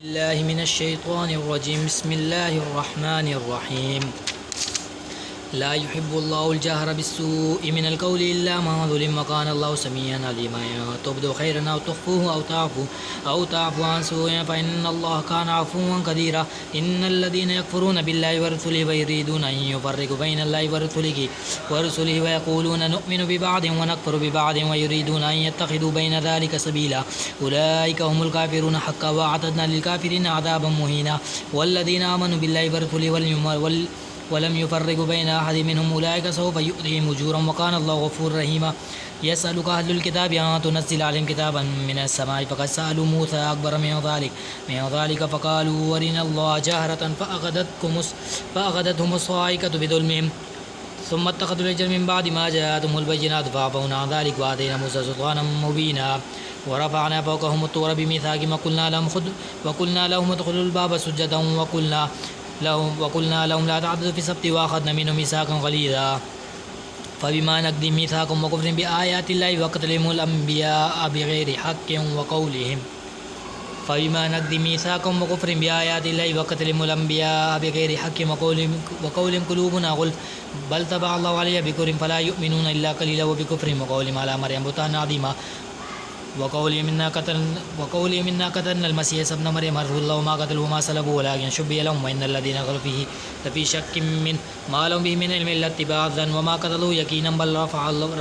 الله من الشيطان الرجيم. بسم الله الرحمن الرحيم. لا يحب الله الجهر بالسوء من القول إلا ما ظلم، وكان الله سميعا عليما. تبدوا خيرا أو تخفوه أو تعفو عن سوء فإن الله كان عفوا قديرا. إن الذين يكفرون بالله ورسله ويريدون أن يفرقوا بين الله ورسله ويقولون نؤمن ببعض ونكفر ببعض ويريدون أن يتخذوا بين ذلك سبيلا أولئك هم الكافرون حقا وأعتدنا للكافرين عذابا مهينا. والذين آمنوا بالله ورسله ولم يفرقوا بين أحد منهم أولئك سوف يؤتيهم أجورا وكان الله غفورا رحيما. يسألك أهل الكتاب أن تنزل عليهم كتابا من السماء فقد سألوا موسى أكبر من ذلك فقالوا أرنا الله جهرة فأخذتهم الصاعقة بظلمهم ثم اتخذوا العجل من بعد ما جاءتهم البينات فعفونا عن ذلك وآتينا موسى سلطانا مبينا. ورفعنا فوقهم الطور بميثاقهم وقلنا لهم ادخلوا الباب سجدا وقلنا لهم لا تعددوا في السبت وأخذنا منهم ميثاقا غليظا. فبما نقضهم ميثاقهم وكفرهم بآيات الله وقتلهم الأنبياء بغير حق وقولهم قلوبنا غلف بل طبع الله عليها بكفرهم فلا يؤمنون إلا قليلا وبكفرهم وقولهم على مريم بهتانا عظيما. وقولهم إنا قتلنا المسيح ابن مريم رسول الله وما قتلوه وما صلبوه ولكن شبه لهم وإن الذين قالوا فيه لفي شك من ما لهم به من علم إلا اتباع الظن وما قتلوه يقينا بل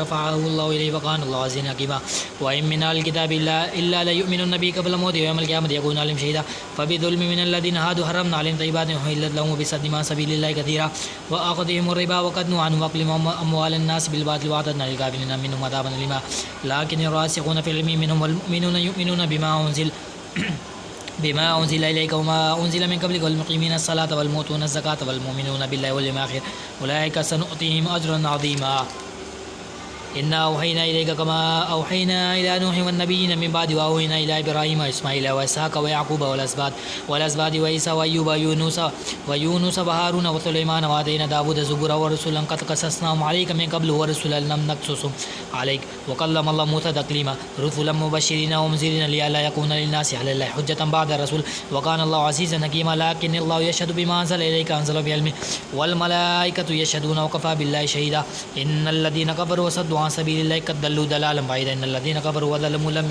رفعه الله إليه وكان الله عزيزا حكيما. وإن من أهل الكتاب إلا ليؤمنن به قبل موته ويوم القيامة يكون عليهم شهيدا. فبظلم من الذين هادوا حرمنا عليهم طيبات أحلت لهم وبصد عن سبيل الله كثيرا وأخذهم الربا وقد نهوا عنه وأكلهم أموال الناس بالباطل وأعتدنا للكافرين منهم عذابا أليما. لكن الراسخون في العلم منهم والمؤمنون يؤمنون بما أنزل إليك وما أنزل من قبلك والمقيمين الصلاة والمؤتون الزكاة والمؤمنون بالله واليوم الآخر أولئك سنؤتيهم أجرا عظيما. إنا أوحينا إليك كما أوحينا إلى نوح والنبيين من بعد وأوحينا إلى إبراهيم وإسماعيل وإسحاق ويعقوب والأسباط وعيسى وأيوب ويونس وهارون وسليمان وآتينا داود زبورا ورسلا قد قصصناهم عليك من قبل ورسلا لم نقصصهم عليك وكلم الله موسى تكليما. رسلا مبشرين ومنذرين لئلا يكون للناس على الله حجة بعد الرسول وكان الله عزيزا حكيما. لكن الله يشهد بما أنزل إليك أنزل بعلمه والملائكة يشهدون وكفى بالله شهيدا. إن الذين كفروا وصدوا عن سبيل الله قد ضلوا ضلالا بعيدا. إن الذين كفروا وظلموا لم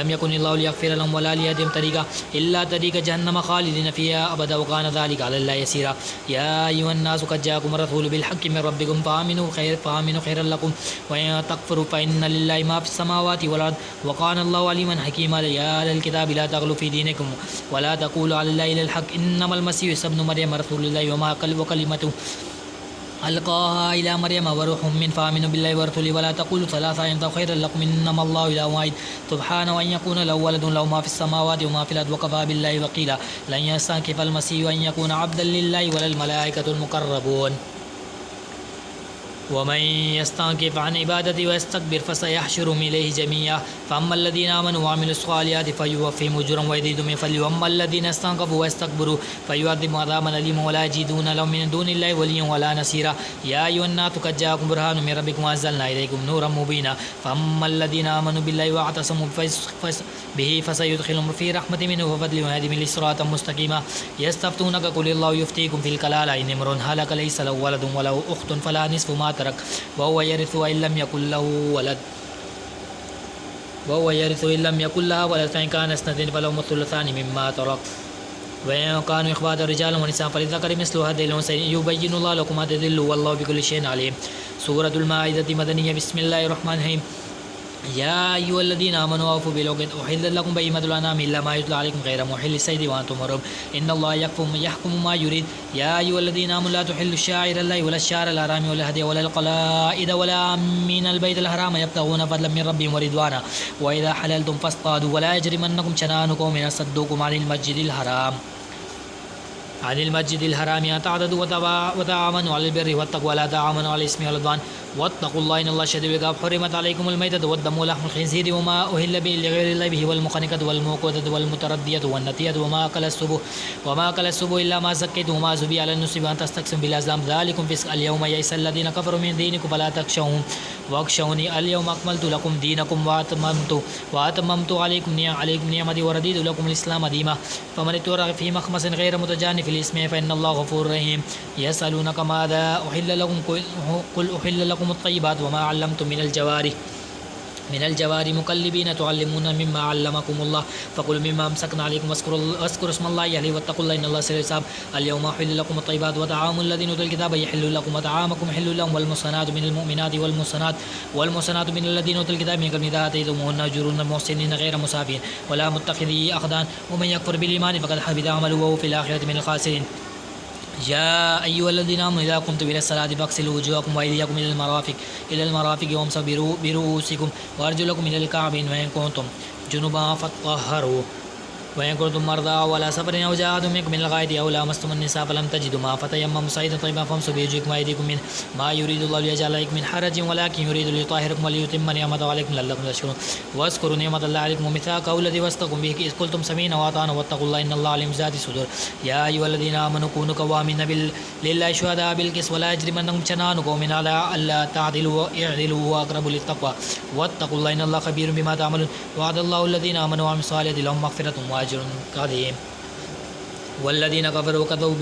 يكن الله ليغفر لهم ولا ليهديهم طريقا إلا طريق جهنم خالدين فيها أبدا وكان ذلك على الله يسيرا. يا أيها الناس قد جاءكم الرسول بالحق من ربكم فآمنوا خيرا لكم وإن تكفروا فإن لله ما في السماوات والأرض وكان الله عليما حكيما. يا أهل الكتاب لا تغلوا في دينكم ولا تقولوا على الله إلا الحق إنما المسيح عيسى ابن مريم رسول الله وكلمته ألقاها إلى مريم وروح من فآمنوا بالله ورسوله ولا تقولوا ثلاثة إنتهوا خيرا لكم إنما الله إله واحد سبحانه أن يكون له ولد له ما في السماوات وما في الأرض وكفى بالله وكيلا. لن يستنكف المسيح أن يكون عبدا لله ولا الملائكة المقربون ومن يستنكف عن عبادتي ويستكبر فسيحشرهم إليه جميعا. فأما الذين آمنوا وعملوا الصالحات فيوفيهم أجورهم ويزيد من فضله وأما الذين استنكفوا واستكبروا فيعذبهم عذابا أليما ولا يجدون لهم من دون الله وليا ولا نصيرا. يا أيها الناس قد جاءكم برهان من ربكم وأنزلنا إليكم نورا مبينا. فأما الذين آمنوا بالله واعتصموا به فسيدخلهم في رحمة منه وفضل ويهديهم إلى صراطا مستقيما. يستفتونك قل الله يفتيكم في الكلالة إن امرؤ هلك ليس له ولد وله أخت فلا نصف ما ترك وهو يرث إن لم يكن لها ولد فإن كان اثنتين فلهما الثلثان مما ترك وإن كانوا إخواتا رجالا ونساء فللذكر مثل هذين الأنثيين يبين الله لكم أن تضلوا والله بكل شيء عليم. سورة المائدة مدنية. بسم الله الرحمن الرحيم. يا أيها الذين آمنوا أوفوا بالعقود أحلت لكم بهيمة الأنعام إلا ما يتلى عليكم غير محل الصيد وأنتم حرم إن الله يحكم ما يريد. يا أيها الذين آمنوا لا تحلوا شعائر الله ولا الشعر الحرام ولا الهدي ولا القلائد ولا آمين البيت الحرام يبتغون فضلا من ربهم ورضوانا وإذا حللتم فاصطادوا ولا يجرمنكم شنآن قوم أن صدوكم عن المسجد الحرام أن تعتدوا وتعاونوا على البر والتقوى لا تعاونوا على الإثم والعدوان واتقوا الله إن الله شديد العقاب. حرمت عليكم الميتة والدم ولحم الخنزير وما أهل به لغير الله به والمنخنقة والموقوذة والمتردية والنطية وما أكل السبع إلا ما زكيتم وما ذبح على النصب وأن تستقسموا بالأزلام ذلكم فسق. اليوم يئس الذين كفروا من دينكم فلا تخشوهم واخشوني اليوم أكملت لكم دينكم وأتممت عليكم نعمتي ورضيت لكم الإسلام دينا فمن اضطر في مخمص غير متجانف الإثم فإن الله غفور رحيم يسألونك ماذا أحل لكم قل أحل لكم الطيبات وما علمتم من الجوار مكلبين تعلمون مما علمكم الله فكلوا مما امسكنا عليكم واذكروا اسم الله عليه واتقوا الله ان الله سريع الحساب اليوم احل لكم الطيبات وطعام الذين اوتوا الكتاب يحل لكم وطعامكم حل لهم والمحصنات من المؤمنات والمحصنات من الذين اوتوا الكتاب من قبل اذا اتيتموهن اجورهن محسنين غير مسافين ولا متخذي اخدان ومن يكفر بالايمان فقد حبط عمله وهو في الاخره من الخاسرين يا أيها الذين آمنوا إذا قمتم إلى الصلاة فاغسلوا وجوهكم وأيديكم إلى المرافق وامسحوا برؤوسكم وأرجلكم إلى الكعبين وإن كنتم جنبا فاطهروا وإن كنتم مرضى ولا سفر أو جاء أحد منكم من الغائط أو لامستم النساء فلم تجدوا ماء فتيمموا صعيدا طيبا فامسحوا بوجوهكم وأيديكم منه ما يريد الله ليجعل عليكم من حرج ولكن يريد ليطهركم وليتم نعمته عليكم لعلكم تشكرون واذكروا نعمة الله عليكم وميثاقه الذي وثقكم به إذ قلتم سمعنا وأطعنا واتقوا الله إن الله عليم بذات الصدور يا أيها الذين آمنوا كونوا قوامين لله شهداء بالقسط ولا يجرمنكم شنآن قوم على ألا تعدلوا اعدلوا هو أقرب للتقوى واتقوا الله إن الله خبير بما تعملون وعد الله الذين آمنوا وعملوا الصالحات لهم مغفرة وأجر عظيم والذين كفروا وكذبوا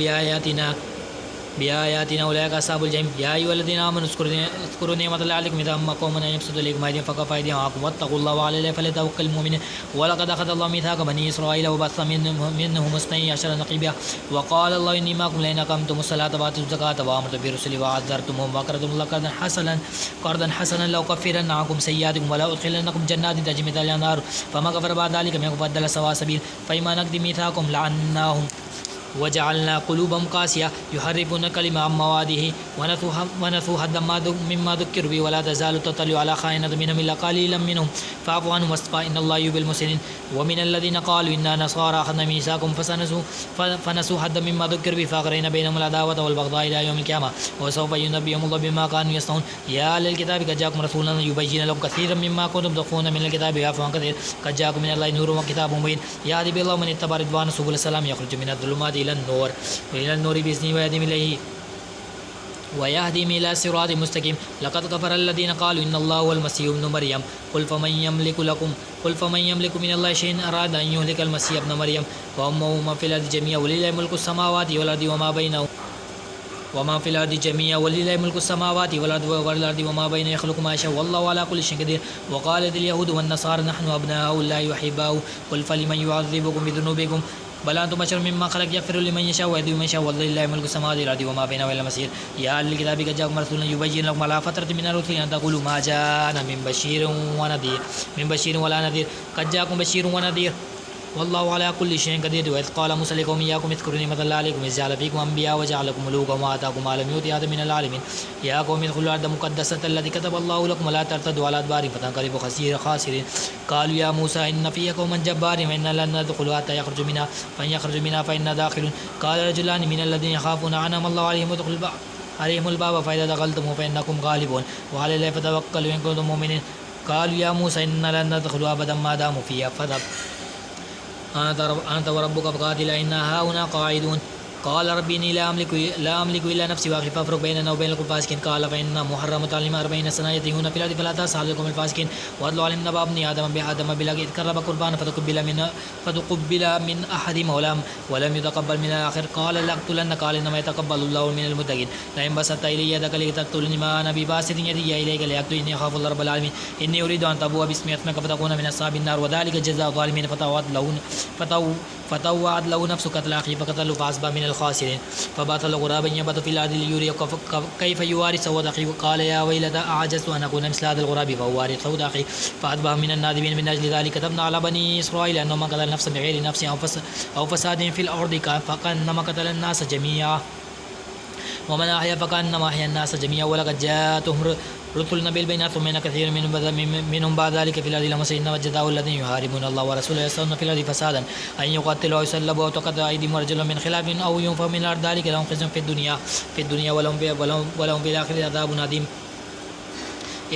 بآياتنا أولئك أصحاب الجحيم يا أيها الذين آمنوا اذكروا نعمة الله عليكم إذا هم قوما أن يبسطوا إليكم أيديهم فكف أيديهم عنكم واتقوا الله وعلى الله فليتوكل المؤمنون ولقد أخذ الله ميثاق بني إسرائيل وبث منهم 12 نقيبا وقال الله إني معكم لئن أقمتم الصلاة وآتيتم الزكاة وآمنتم برسلي وعزرتموهم وأقرضتم الله قرضا حسنا لأكفرن عنكم سيئاتكم ولا أدخلنكم جنات تجري من تحتها الأنهار فما كفر بعد ذلك منكم فضل سواء سبيل فإما نقض ميثاقهم لعناهم وجعلنا قلوبهم قاسية يحرفون الكلمة عن مواضعه ونسوا حظا مما ذكروا به ولا تزال تطلع على خائنة منهم إلا قليلا منهم فاعف عنهم واصفح إن الله يحب المحسنين ومن الذين قالوا إنا نصارى أخذنا ميثاقهم فنسوا حظا مما ذكروا به فأغرينا بينهم العداوة والبغضاء إلى يوم القيامة وسوف ينبئهم الله بما كانوا يصنعون يا أهل الكتاب قد جاءكم رسولنا يبين لكم كثيرا مما كنتم تخفون من الكتاب ويعفو عن كثير قد جاءكم من الله نور وكتاب مبين يهدي به الله من اتبع رضوانه سبل السلام يخرج من الظلمات إلى النور بإذنه ويهديهم إلى صراط مستقيم لقد كفر الذين قالوا إن الله هو المسيح ابن مريم قل فمن يملك من الله شيئا أراد أن يهلك المسيح ابن مريم وأمه ومن في الأرض جميعا ولله ملك السماوات والأرض وما بينهما وما في الأرض جميعا ولله ملك السماوات والأرض وما بين يخلق ما يشاء والله على كل شيء قدير وقالت اليهود والنصارى نحن أبناء الله وأحباؤه قل فلمن يعذبكم بذنوبكم بل أنتم بشر مما خلق يغفر لمن يشاء ويهدي من يشاء ولله ملك السماوات والأرض وما بينهما إلى المصير يا أهل الكتاب قد جاءكم رسول يبين لكم على فترة من الرسل أن تقولوا ما جاءنا من بشير ولا نذير قد جاءكم بشير ونذير والله على كل شيء قدير وإذ قال موسى لقومه إياكم اذكروا نعمة الله عليكم إذ جعل فيكم أنبياء وجعلكم ملوكا وما آتاكم ما لم يؤت أحدا من العالمين يا قوم ادخلوا الأرض المقدسة التي كتب الله لكم ولا ترتدوا على أدباركم فتنقلبوا خاسرين قالوا يا موسى إن فيها قوما جبارين وإنا لن ندخلها حتى يخرجوا منها فإن يخرجوا منها فإنا داخلون قال رجلان من الذين يخافون أنعم الله عليهم ادخلوا عليهم الباب فإذا دخلتم فإنكم غالبون وعلى الله فتوكلوا إن كنتم مؤمنين قالوا يا موسى إنا لن ندخلها أبدا ما داموا فيها فذهب أنت وربك فقاتلا إنا هاهنا قاعدون قال ربي إني لا أملك إلا نفسي وأخي فافرق بيننا وبين القوم الفاسقين قال فإن محرمة عليهم 40 سنة يتيهون في الأرض فلا تأس على القوم الفاسقين واتلو عليهم نبأ ابن آدم بالحق إذ قرب قربانا فتقبل من أحدهما ولم يتقبل من الآخر قال لأقتلنك قال إنما يتقبل الله من المتقين لئن بسطت إلي يدك لتقتلني ما أنا بباسط يدي إليك لأقتلني إني أخاف الله رب العالمين إني أريد أن تبوء باسمي اسمك فتكون من أصحاب النار وذلك جزاء الظالمين فطوعت له نفسه قتل أخيه فقتله فأصبح من الخاسرين فبات غرابا يبت في الأرض ليري كيف يواري سوء أخيه قال يا ويلتى أعجزت أن أكون مثل هذا الغراب فأواري سوء أخيه فأصبح من النادمين من أجل ذلك كتبنا على بني إسرائيل أنه من قتل نفسا بغير نفس أو فساد في الأرض فكأنما قتل الناس جميعا ومن أحيا فكأنما أحيا الناس جميعا ولقد جاءتهم رسلنا بالبينات ثم إن كثير منهم بعد ذلك في الأرض لمسرفون وجزاء الذين يحاربون الله ورسوله يسعون في الأرض فسادا أن يقتلوا أو يسلبوا أو تقطع أيديهم وأرجلهم من خلاف أو ينفوا من الأرض ذلك لهم خزي في الدنيا ولهم في الآخرة عذاب عظيم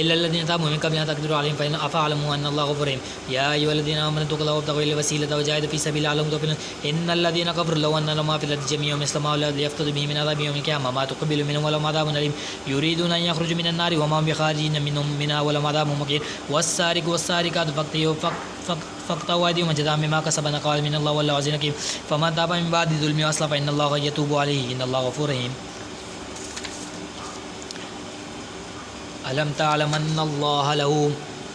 إلا الذين تابوا من قبل أن تقدروا عليهم فاعلموا أن الله غفور رحيم يا أيها الذين آمنوا اتقوا الله وابتغوا إليه الوسيلة وجاهدوا في سبيله لعلكم تفلحون إن الذين كفروا لو أن لهم ما في الأرض جميعا مثل ما ليفتدوا به من عذاب يوم القيامة ما تقبل منهم ولهم عذاب أليم يريدون أن يخرجوا من النار وما هم بخارجين منها ولهم عذاب مقيم والسارق والسارقات فاقطعوا أيديهما جزاء بما كسبوا نكالا من الله والله عزيز حكيم فمن تاب من بعد ظلمه وأصلح فإن الله يتوب عليه إن الله غفور رحيم ألم تعلم أن الله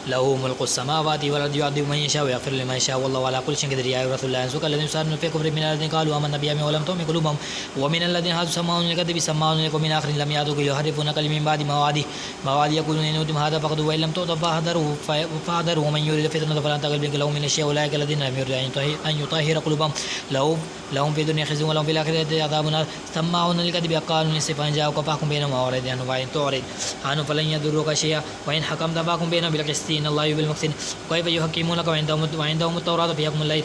له ملك السماوات والأرض يعذب من يشاء ويغفر لمن يشاء والله على كل شيء قدير يا أيها الرسول لا ينسوك الذين يسارعون في كفر من الذين قالوا آمنا بها ولم تؤمن قلوبهم ومن الذين هادوا سماعون للكذب سماعون لكم من آخر لم يأتوك يحرفون الكلم من بعد مواعيده يقولون إن أوتوا هذا فخذوه وإن لم تؤتوا فاحذروا ومن يريد فتنة فلن تقبل له من الشيء أولئك الذين لم يريدوا أن يطهر قلوبهم لهم في الدنيا خزي ولهم في الآخرة عذاب نار سماعون للكذب قالوا للسفهاء جاءوك فاحكم بينهم وأعرض عنهم وإن تعرض عنهم فلن يضروك شيئا وإن حكمت فاحكم بينهم بالقسط إن الله يحب المقسطين كيف يحكمونك وعندهم التوراة في حكم الله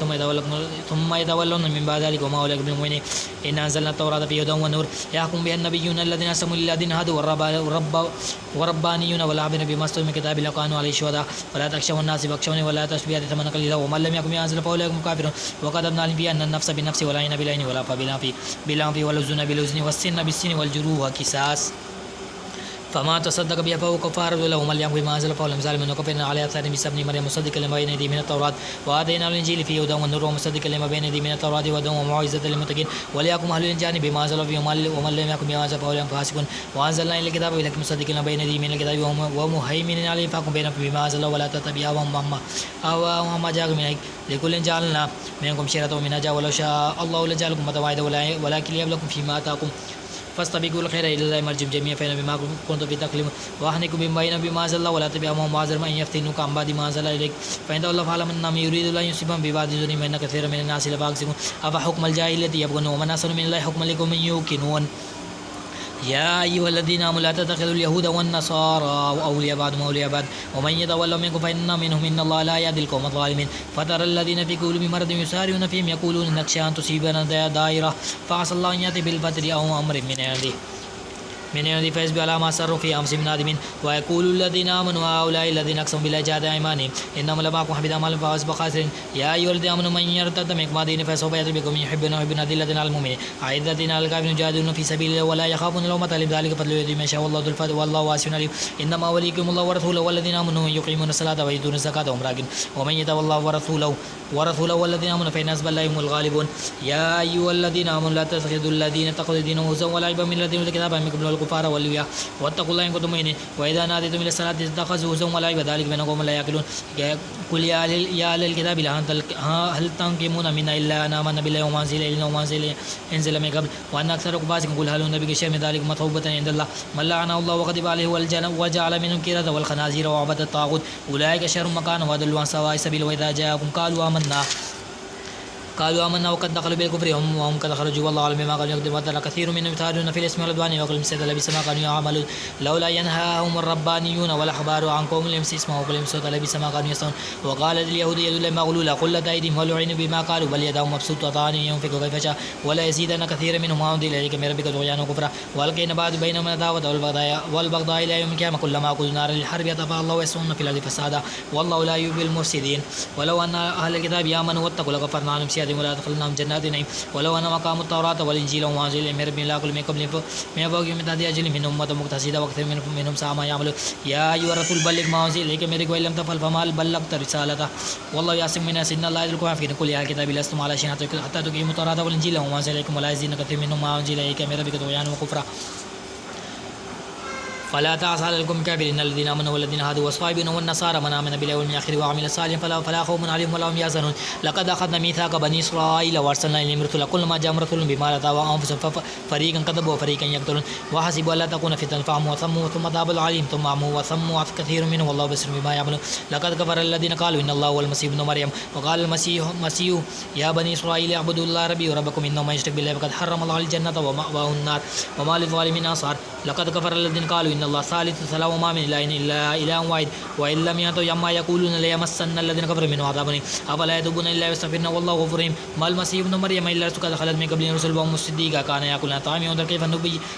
ثم يتولون من بعد ذلك وما أولئك بالمؤمنين إن أنزلنا التوراة في هدى ونور يحكم بها النبيون الذين أسلموا للذين هادوا والربانيون والعابدين بما استووا من كتاب الله كانوا عليه شهداء فلا تخشوا الناس واخشوني ولا تشبهوا ثمنا قليلا ومن لم يكن بأنزل فأولئك هم كافرون وكتبنا عليهم فيها أن النفس بالنفس والعين بالعين والأنف بالأنف والأذن بالأذن والسن بالسن والجروح قصاص فما تصدق بها فهو كفارة له ومن يحكم بما أنزل فهو ظالم وكفرنا على آثارهم بعيسى ابن مريم مصدقا لما بين يديه من التوراة وآتيناه الإنجيل فيه هدى ونور ومصدقا لما بين يديه من التوراة وهدى وموعظة للمتقين وليحكم أهل الإنجيل بما أنزل فيه ومن لم يحكم بما أنزل فأولئك فاسقون وأنزلنا إلى الكتاب بالحق مصدقا لما بين يديه من الكتاب ومهيمنا عليه فاحكم بينهم بما أنزل ولا تتبع أهواءهم ما جاءكم من الحق لكل جعلنا منكم شريعة ومنهاجا ولو شاء الله لجعلكم أمة واحدة ولكن ليبلوكم فيما آتاكم فاستبقوا الخير إلى الله مرجم جميعا فإن بما كنتم في تكلمون وأحنكم بما أنزل الله ولا تبعوا معذر من يفتنوك عن بعد ما أنزل إليك فإن الله فعلم أنهم يريد أن يصيبهم ببعض ظلمهم إن كثيرا من الناس لفاسقون أفحكم الجاهلية يبغون ومن أحسن من الله حكما لقوم يوقنون يا أيها الذين آمنوا لا تتخذوا اليهود والنصارى أولياء بعضهم أولياء بعض ومن يتولوا منكم فإن منهم إن الله لا يهدي القوم الظالمين فترى الذين في قلوبهم مرض يسارعون فيهم يقولون نخشى أن تصيبنا دائرة فعسى الله أن يأتي بالفتح أو أمر من عنده فيصبحوا على ما أسروا في أنفسهم نادمين ويقول الذين آمنوا هؤلاء الذين أقسموا بالله جهد أيمانهم إنهم لمعكم حبط أعمالهم فأصبحوا خاسرين يا أيها الذين آمنوا من يرتد منكم عن دينه فسوف يأتي بقوم يحبونه ويحبون أذلة على المؤمنين أعزة على الكافرين يجاهدون في سبيل الله ولا يخافون لومة لائم ذلك فضل يؤتيه من يشاء والله ذو الفضل والله واسع عليم إنما وليكم الله ورسوله والذين آمنوا يقيمون الصلاة ويؤتون الزكاة وهم راكعون ومن يتولى الله ورسوله والذين آمنوا فإن حسب الله هم الغالبون يا أيها الذين آمنوا لا تتخذوا الذين اتخذوا دينهم هزوا ولعبا من الذين أوتوا الكتاب من قبل والكفار والأولياء واتقوا الله إن كنتم مؤمنين وإذا ناديتم إلى الصلاة اتخذوا هزوا ولعبا ذلك بينهم لا يعقلون قل يا أهل الكتاب هل تنقمون منا إلا أن آمنا بالله وما أنزل إلينا وما أنزل من قبل وأن أكثركم فاسقون قل هل ننبئكم بشيء من ذلك مثوبة عند الله من لعنه الله وغضب عليه وجعل منهم القردة والخنازير وعبد الطاغوت أولئك شر مكانا وأضلوا عن سواء السبيل وإذا جاءكم قالوا آمنا وقد دخلوا بالكفر وهم قد خرجوا والله أعلم بما قالوا يقدرون وترى كثير منهم يتهادون في الإثم والعدوان ويقولون مثل لبئس ما كانوا يعملون لولا ينهاهم الربانيون والأحبار عن قوم لم يسمعوا وقولهم سوء لبئس ما كانوا يصنعون وقالت اليهود يد الله مغلولة قلت أيديهم ولعنوا بما قالوا بل يداهم مبسوطتان ينفق كيف شاء ولا يزيدن كثيرا منهم ما أنزل إليك من ربك طغيانا وكفرا وألقينا بعض بينهم العداوة والبغضاء إلى يوم القيامة كلما أوقدوا نارا للحرب أطفأها الله ويسعون في الأرض فسادا والله لا يحب المفسدين ولو أن أهل الكتاب آمنوا واتقوا لغفرنا عنهم سيئاتهم ولا أدخلناهم جنات النعيم ولو أن أقاموا التوراة والإنجيل وما أنزل إليهم من ربهم لآكلوا من قبلهم من فوقهم من تحت أرجلهم منهم أمة مقتصدة وكثير منهم ساء ما يعملون يا أيها الرسول بلغ ما أنزل إليك من ربك وإن لم تفعل فما بلغت رسالته والله يعصمك من الناس إن الله يدرك ما في كل أهل الكتاب لستم على شيء حتى تقيموا التوراة والإنجيل وما أنزل إليكم ولا يزيدن كثير منهم ما أنزل إليك من ربك طغيانا وكفرا فلا تعس على القوم الكافرين الذين آمنوا والذين هادوا والصابئين والنصارى من آمن بالله واليوم الآخر وعمل صالحا فلا خوف عليهم ولا هم يحزنون لقد أخذنا ميثاق بني إسرائيل وأرسلنا إليهم رسلا كلما جاءهم رسول بما لا تهوى أنفسهم فريقا كذبوا وفريقا يقتلون وحسبوا ألا تكون فتنة فعموا وصموا ثم تاب عليهم ثم عموا وصموا كثير منهم والله بصير بما يعملون لقد كفر الذين قالوا إن الله هو المسيح ابن مريم وقال المسيح يا بني إسرائيل اعبدوا الله ربي وربكم إنه من يشرك بالله فقد حرم الله الجنة ومأواه النار وما للظالمين أنصار لقد كفر الذين قالوا إن الله ثالث ثلاثة وما من إله إلا إله واحد وإن لم ينتهوا عما يقولون ليمسن الذين كفروا منهم عذاب أليم أفلا يتوبون إلا ويستغفرون والله غفور رحيم ما المسيح ابن مريم إلا رسول قد خلت من قبله الرسل وأمه الصديقة كان يأكلون الطعام ينظر كيف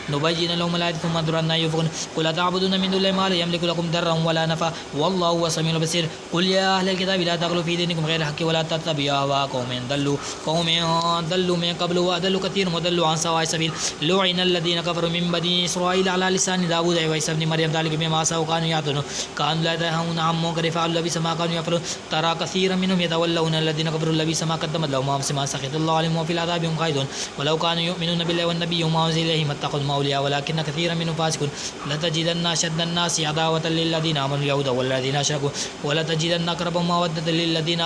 نبين لهم الآيات ثم انظر أنى يؤفكون قل أتعبدون من دون الله ما لا يملك لكم ضرا ولا نفعا والله هو السميع البصير قل يا أهل الكتاب لا تغلوا في دينكم غير الحق ولا تتبعوا أهواء قوم ضلوا من قبل وأضلوا كثيرا وضلوا عن سواء السبيل لعن الذين كفروا من بني إسرائيل على لسان داوود وعيسى بن مريم ذلك بما عصوا وكانوا يعتدون كانوا لا يتناهون عن منكر فعلوا لبئس ما كانوا يفعلون ترى كثيرا منهم يتولون الذين كفروا لبئس ما قدمت لهم أنفسهم ما سخط الله عليهم وفي العذاب هم خالدون ولو كانوا يؤمنون بالله والنبي وما أنزل إليهم ما اتخذوا أولياء ولكن كثيرا منهم فاسقون لتجدن أشد الناس عداوة للذين آمنوا اليهود والذين أشركوا ولتجدن أقربهم مودة للذين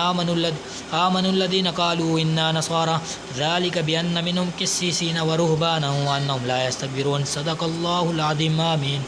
آمنوا الذين قالوا إنا نصارى ذلك بأن منهم قسيسين ورهبانا وأنهم لا يستكبرون صدق الله العظيم آمين